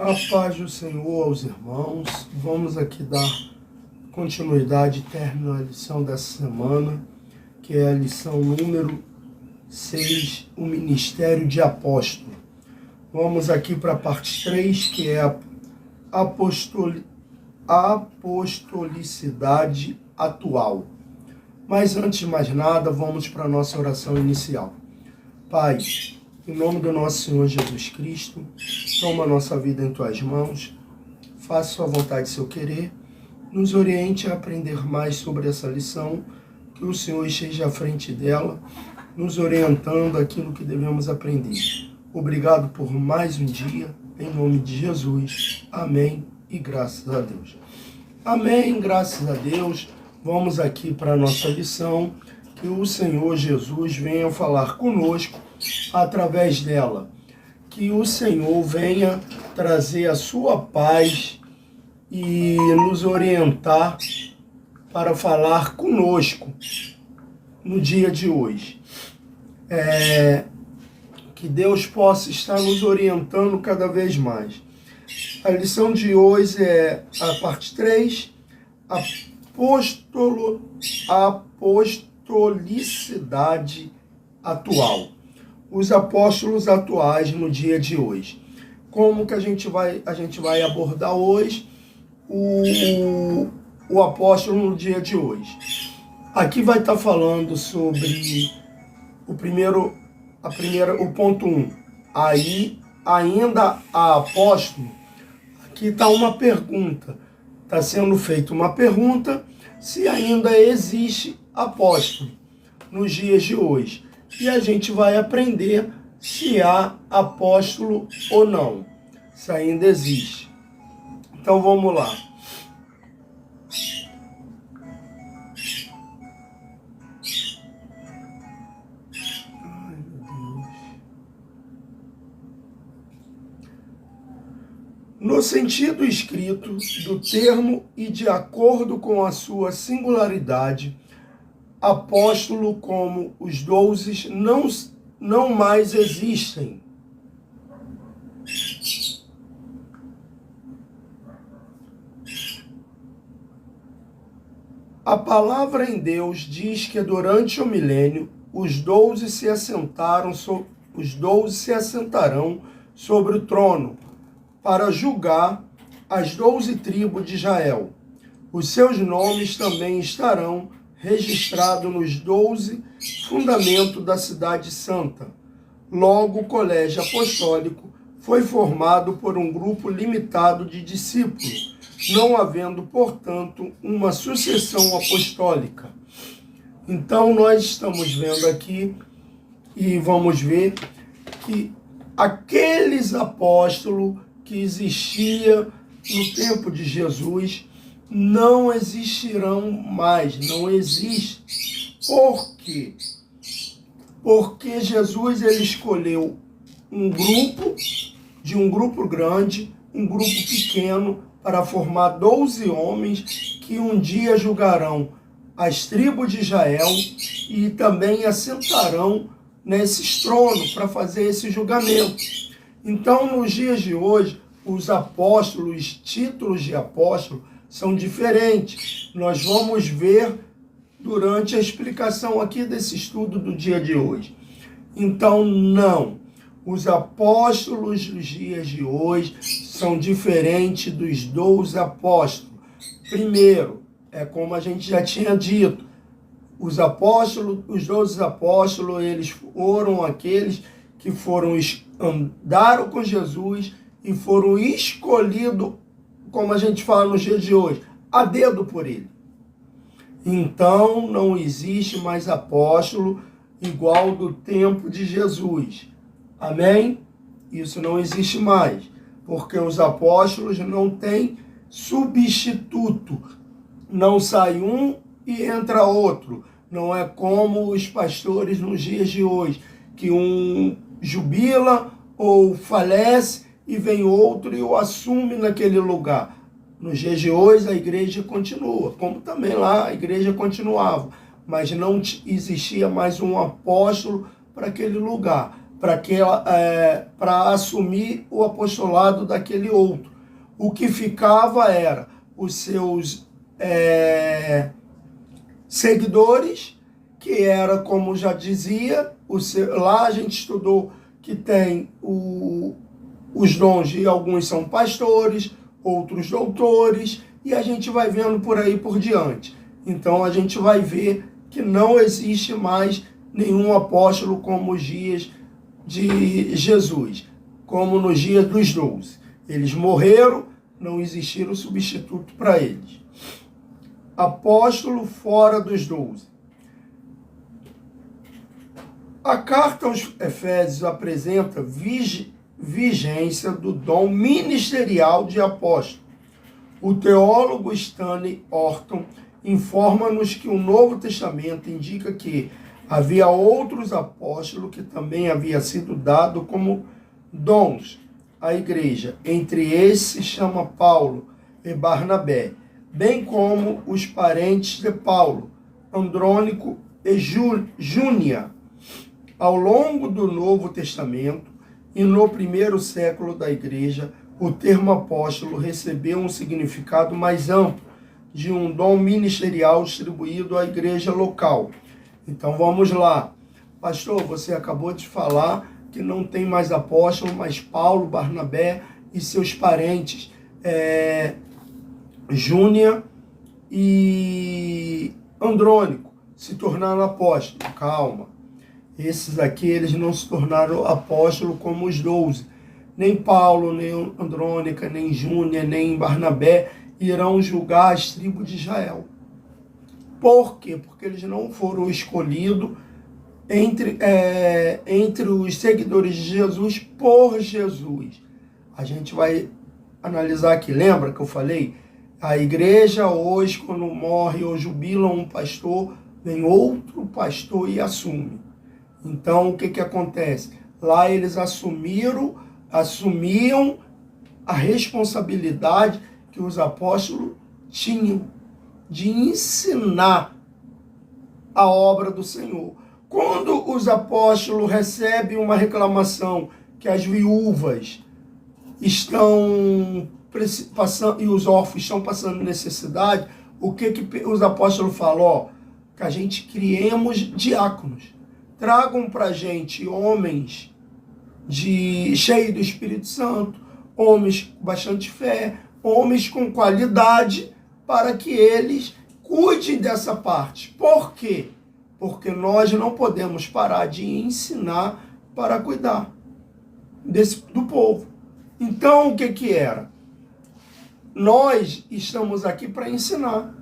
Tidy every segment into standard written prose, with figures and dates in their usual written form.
A paz do Senhor aos irmãos. Vamos aqui dar continuidade e término à lição dessa semana, que é a lição número 6, o Ministério de Apóstolo. Vamos aqui para a parte 3, que é a apostolicidade atual. Mas antes de mais nada, vamos para a nossa oração inicial. Pai, em nome do nosso Senhor Jesus Cristo, toma a nossa vida em Tuas mãos, faça Sua vontade e Seu querer, nos oriente a aprender mais sobre essa lição, que o Senhor esteja à frente dela, nos orientando aquilo que devemos aprender. Obrigado por mais um dia, em nome de Jesus. Amém e graças a Deus. Amém, graças a Deus. Vamos aqui para a nossa lição, que o Senhor Jesus venha falar conosco através dela. Que o Senhor venha trazer a sua paz e nos orientar para falar conosco no dia de hoje. Que Deus possa estar nos orientando cada vez mais. A lição de hoje é a parte 3, apostolicidade atual. Os apóstolos atuais no dia de hoje. Como que a gente vai abordar hoje o apóstolo no dia de hoje? Aqui vai estar falando sobre o ponto 1. Aí, ainda há apóstolo. Aqui está uma pergunta. Está sendo feita uma pergunta se ainda existe apóstolo nos dias de hoje. E a gente vai aprender se há apóstolo ou não, se ainda existe. Então vamos lá. Ai, meu Deus. No sentido escrito do termo e de acordo com a sua singularidade, apóstolo como os 12 não mais existem. A palavra em Deus diz que durante o milênio os 12 se assentarão sobre o trono para julgar as 12 tribos de Israel. Os seus nomes também estarão registrado nos 12 fundamentos da cidade santa. Logo, o colégio apostólico foi formado por um grupo limitado de discípulos, não havendo, portanto, uma sucessão apostólica. Então, nós estamos vendo aqui e vamos ver que aqueles apóstolos que existiam no tempo de Jesus não existirão mais, não existe. Por quê? Porque Jesus ele escolheu um grupo grande, um grupo pequeno, para formar 12 homens que um dia julgarão as tribos de Israel e também assentarão nesses tronos para fazer esse julgamento. Então, nos dias de hoje, os apóstolos, os títulos de apóstolo, são diferentes. Nós vamos ver durante a explicação aqui desse estudo do dia de hoje. Então, não. Os apóstolos dos dias de hoje são diferentes dos 12 apóstolos. Primeiro, é como a gente já tinha dito, os 12 apóstolos, eles foram aqueles que andaram com Jesus e foram escolhidos, como a gente fala nos dias de hoje, a dedo por ele. Então, não existe mais apóstolo igual do tempo de Jesus. Amém? Isso não existe mais, porque os apóstolos não têm substituto. Não sai um e entra outro. Não é como os pastores nos dias de hoje, que um jubila ou falece e vem outro e o assume naquele lugar. Nos dias de hoje a igreja continua, como também lá a igreja continuava, mas não existia mais um apóstolo para aquele lugar, para assumir o apostolado daquele outro. O que ficava era os seus seguidores, que era, como já dizia, lá a gente estudou que tem os dons, e alguns são pastores, outros doutores, e a gente vai vendo por aí por diante. Então a gente vai ver que não existe mais nenhum apóstolo como os dias de Jesus, como nos dias dos 12. Eles morreram, não existiram substituto para eles. Apóstolo fora dos 12. A carta aos Efésios apresenta vigência do dom ministerial de apóstolo. O teólogo Stanley Orton informa-nos que o Novo Testamento indica que havia outros apóstolos que também havia sido dado como dons à igreja. Entre esses chama Paulo e Barnabé, bem como os parentes de Paulo, Andrônico e Júnia. Ao longo do Novo Testamento e no primeiro século da igreja, o termo apóstolo recebeu um significado mais amplo de um dom ministerial distribuído à igreja local. Então vamos lá. Pastor, você acabou de falar que não tem mais apóstolo, mas Paulo, Barnabé e seus parentes, Júnia e Andrônico, se tornaram apóstolos. Calma. Esses aqui, eles não se tornaram apóstolos como os 12. Nem Paulo, nem Andrônica, nem Júnia, nem Barnabé irão julgar as tribos de Israel. Por quê? Porque eles não foram escolhidos entre os seguidores de Jesus por Jesus. A gente vai analisar aqui. Lembra que eu falei? A igreja hoje, quando morre ou jubila um pastor, vem outro pastor e assume. Então, o que acontece? Lá eles assumiam a responsabilidade que os apóstolos tinham de ensinar a obra do Senhor. Quando os apóstolos recebem uma reclamação que as viúvas estão passando e os órfãos estão passando necessidade, o que os apóstolos falam? Ó, que a gente criemos diáconos. Tragam para a gente homens cheios do Espírito Santo, homens com bastante fé, homens com qualidade, para que eles cuidem dessa parte. Por quê? Porque nós não podemos parar de ensinar para cuidar do povo. Então, o que era? Nós estamos aqui para ensinar.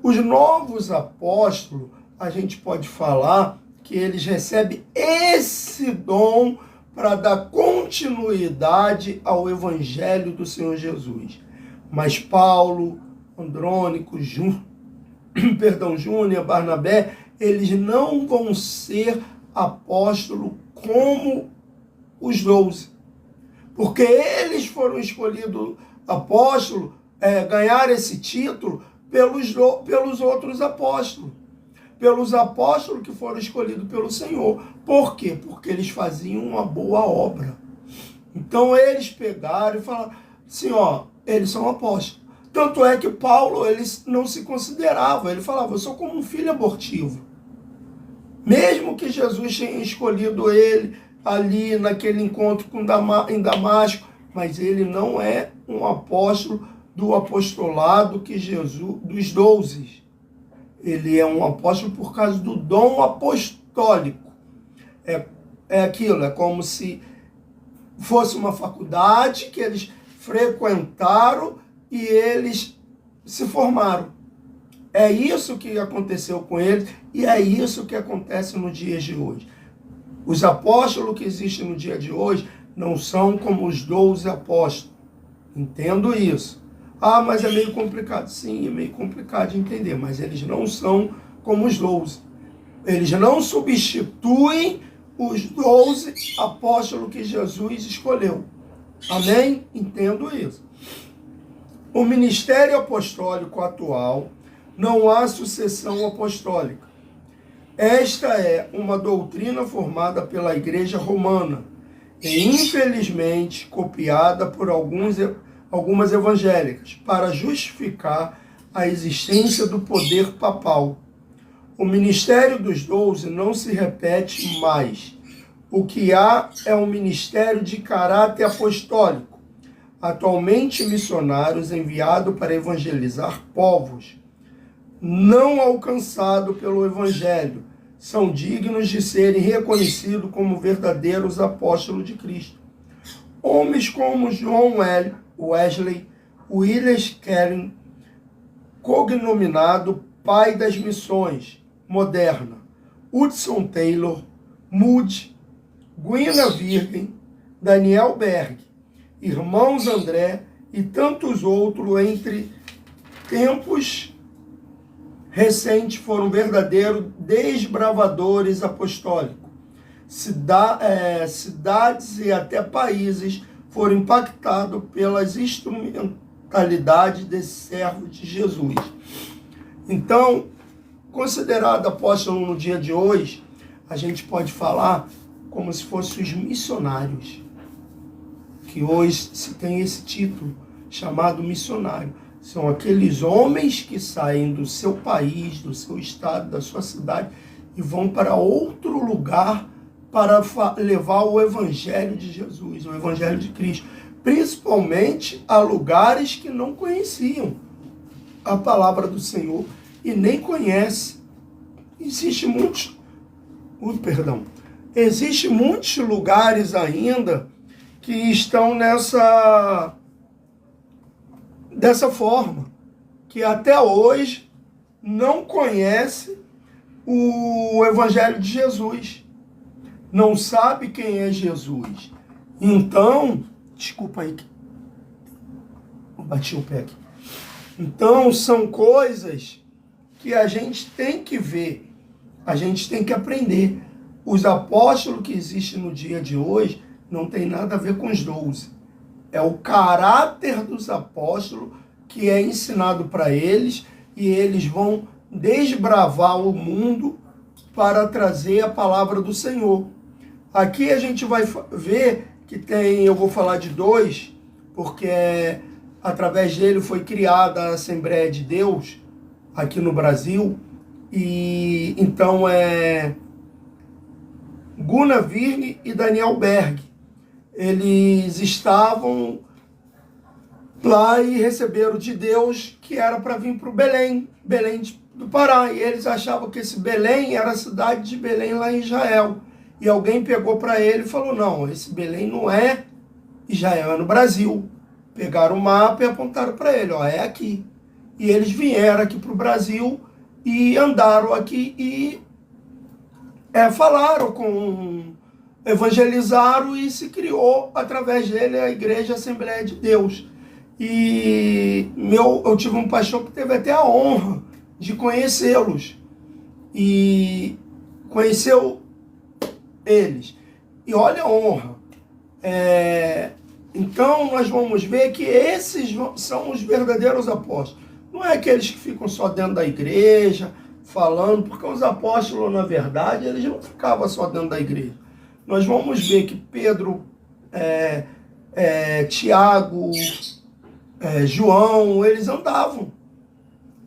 Os novos apóstolos, a gente pode falar que eles recebem esse dom para dar continuidade ao Evangelho do Senhor Jesus. Mas Paulo, Andrônico, Júnia, Barnabé, eles não vão ser apóstolos como os 12. Porque eles foram escolhidos apóstolos, ganhar esse título pelos outros apóstolos. Pelos apóstolos que foram escolhidos pelo Senhor. Por quê? Porque eles faziam uma boa obra. Então eles pegaram e falaram assim, ó, eles são apóstolos. Tanto é que Paulo, ele não se considerava, ele falava, eu sou como um filho abortivo. Mesmo que Jesus tenha escolhido ele ali naquele encontro em Damasco, mas ele não é um apóstolo do apostolado que Jesus, dos 12. Ele é um apóstolo por causa do dom apostólico. É aquilo, é como se fosse uma faculdade que eles frequentaram e eles se formaram. É isso que aconteceu com eles e é isso que acontece nos dias de hoje. Os apóstolos que existem no dia de hoje não são como os 12 apóstolos. Entendo isso. Ah, mas é meio complicado. Sim, é meio complicado de entender, mas eles não são como os 12. Eles não substituem os 12 apóstolos que Jesus escolheu. Amém? Entendo isso. O ministério apostólico atual não há sucessão apostólica. Esta é uma doutrina formada pela Igreja Romana e, infelizmente, copiada por algumas evangélicas para justificar a existência do poder papal. O ministério dos 12 não se repete mais. O que há é um ministério de caráter apostólico, atualmente missionários enviados para evangelizar povos não alcançados pelo Evangelho, são dignos de serem reconhecidos como verdadeiros apóstolos de Cristo. Homens como John Wesley, William Carey, cognominado pai das missões moderna, Hudson Taylor, Moody, Gwyneth Virgem, Daniel Berg, irmãos André e tantos outros entre tempos recentes foram verdadeiros desbravadores apostólicos. Cidades e até países foram impactados pelas instrumentalidades desse servo de Jesus. Então, considerado apóstolo no dia de hoje, a gente pode falar como se fossem os missionários, que hoje se tem esse título chamado missionário. São aqueles homens que saem do seu país, do seu estado, da sua cidade e vão para outro lugar para levar o Evangelho de Jesus, o Evangelho de Cristo, principalmente a lugares que não conheciam a palavra do Senhor e nem conhecem. Existem muitos lugares ainda que estão dessa forma, que até hoje não conhece o Evangelho de Jesus, não sabe quem é Jesus. Então, desculpa aí, eu bati o pé aqui. Então, são coisas que a gente tem que ver, a gente tem que aprender. Os apóstolos que existem no dia de hoje não tem nada a ver com os 12. É o caráter dos apóstolos que é ensinado para eles e eles vão desbravar o mundo para trazer a palavra do Senhor. Aqui a gente vai ver que eu vou falar de 2, porque através dele foi criada a Assembleia de Deus aqui no Brasil. E então Gunnar Virne e Daniel Berg. Eles estavam lá e receberam de Deus que era para vir para o Belém do Pará. E eles achavam que esse Belém era a cidade de Belém lá em Israel. E alguém pegou para ele e falou, não, esse Belém não é Israel, é no Brasil. Pegaram o mapa e apontaram para ele, é aqui. E eles vieram aqui para o Brasil e andaram aqui e falaram evangelizaram e se criou através dele a Igreja Assembleia de Deus. E eu tive um pastor que teve até a honra de conhecê-los. E conheceu eles. E olha a honra. Então nós vamos ver que esses são os verdadeiros apóstolos. Não é aqueles que ficam só dentro da igreja, falando, porque os apóstolos, na verdade, eles não ficavam só dentro da igreja. Nós vamos ver que Pedro, Tiago, João, eles andavam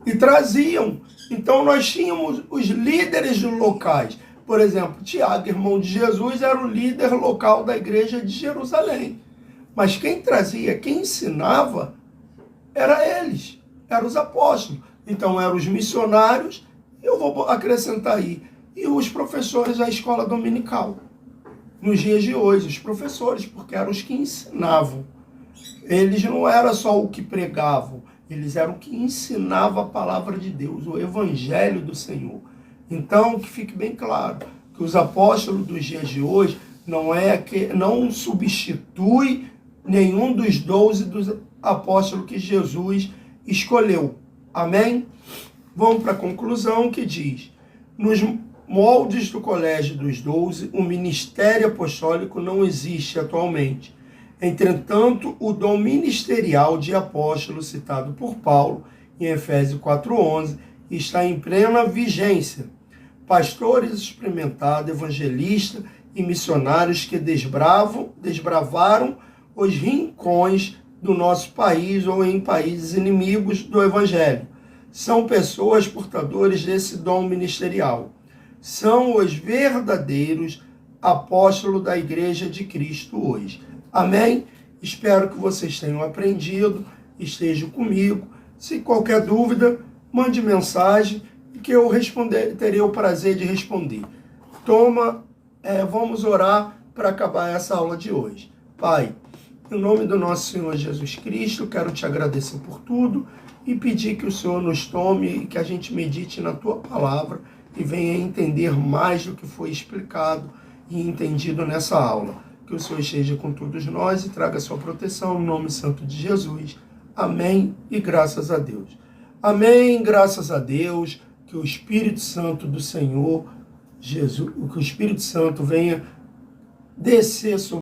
e traziam. Então nós tínhamos os líderes locais. Por exemplo, Tiago, irmão de Jesus, era o líder local da igreja de Jerusalém. Mas quem trazia, quem ensinava, era eles, eram os apóstolos. Então eram os missionários, eu vou acrescentar aí, e os professores da escola dominical. Nos dias de hoje, os professores, porque eram os que ensinavam. Eles não eram só o que pregavam, eles eram o que ensinavam a palavra de Deus, o evangelho do Senhor. Então, que fique bem claro, que os apóstolos dos dias de hoje não substitui nenhum dos 12 dos apóstolos que Jesus escolheu. Amém? Vamos para a conclusão que diz, nos moldes do colégio dos 12, o ministério apostólico não existe atualmente. Entretanto, o dom ministerial de apóstolo citado por Paulo em Efésios 4:11 está em plena vigência pastores experimentados, evangelistas e missionários que desbravaram os rincões do nosso país ou em países inimigos do Evangelho. São pessoas portadores desse dom ministerial. São os verdadeiros apóstolos da Igreja de Cristo hoje. Amém? Espero que vocês tenham aprendido, estejam comigo. Se qualquer dúvida, mande mensagem que eu terei o prazer de responder. Vamos orar para acabar essa aula de hoje. Pai, em nome do nosso Senhor Jesus Cristo, quero te agradecer por tudo e pedir que o Senhor nos tome e que a gente medite na tua palavra e venha entender mais do que foi explicado e entendido nessa aula. Que o Senhor esteja com todos nós e traga sua proteção no nome santo de Jesus. Amém e graças a Deus. Amém, graças a Deus. Que o Espírito Santo do Senhor Jesus, que o Espírito Santo venha descer sobre